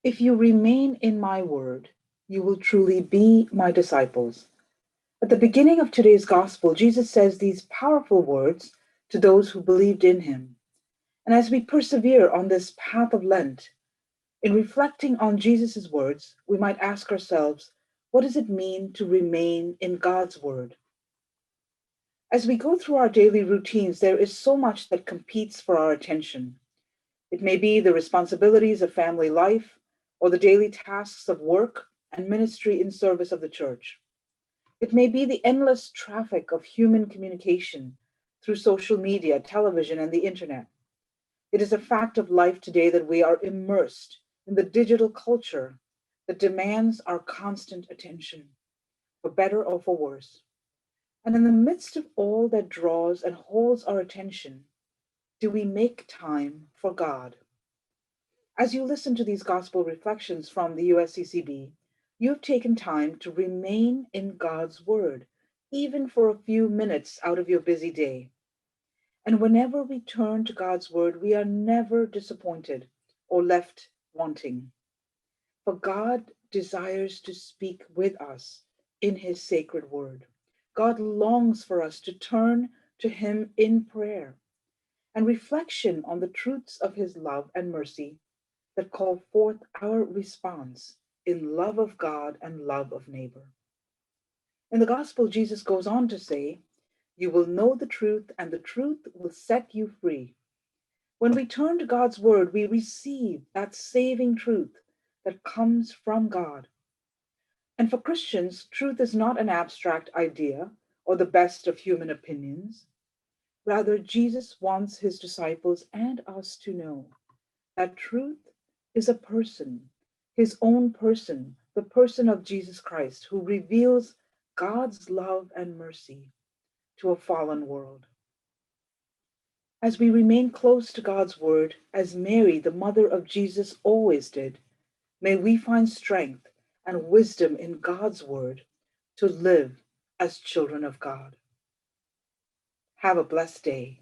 If you remain in my word, you will truly be my disciples. At the beginning of today's gospel, Jesus says these powerful words to those who believed in him. And as we persevere on this path of Lent, in reflecting on Jesus' words, we might ask ourselves, what does it mean to remain in God's word? As we go through our daily routines, there is so much that competes for our attention. It may be the responsibilities of family life or the daily tasks of work and ministry in service of the church. It may be the endless traffic of human communication through social media, television, and the internet. It is a fact of life today that we are immersed in the digital culture that demands our constant attention, for better or for worse. And in the midst of all that draws and holds our attention, do we make time for God? As you listen to these gospel reflections from the USCCB, you've taken time to remain in God's Word, even for a few minutes out of your busy day. And whenever we turn to God's Word, we are never disappointed or left wanting. For God desires to speak with us in His sacred Word. God longs for us to turn to Him in prayer and reflection on the truths of His love and mercy that call forth our response in love of God and love of neighbor. In the gospel, Jesus goes on to say, you will know the truth, and the truth will set you free. When we turn to God's word, we receive that saving truth that comes from God. And for Christians, truth is not an abstract idea or the best of human opinions. Rather, Jesus wants his disciples and us to know that truth is a person, his own person, the person of Jesus Christ, who reveals God's love and mercy to a fallen world. As we remain close to God's word, as Mary, the mother of Jesus, always did, may we find strength and wisdom in God's word to live as children of God. Have a blessed day.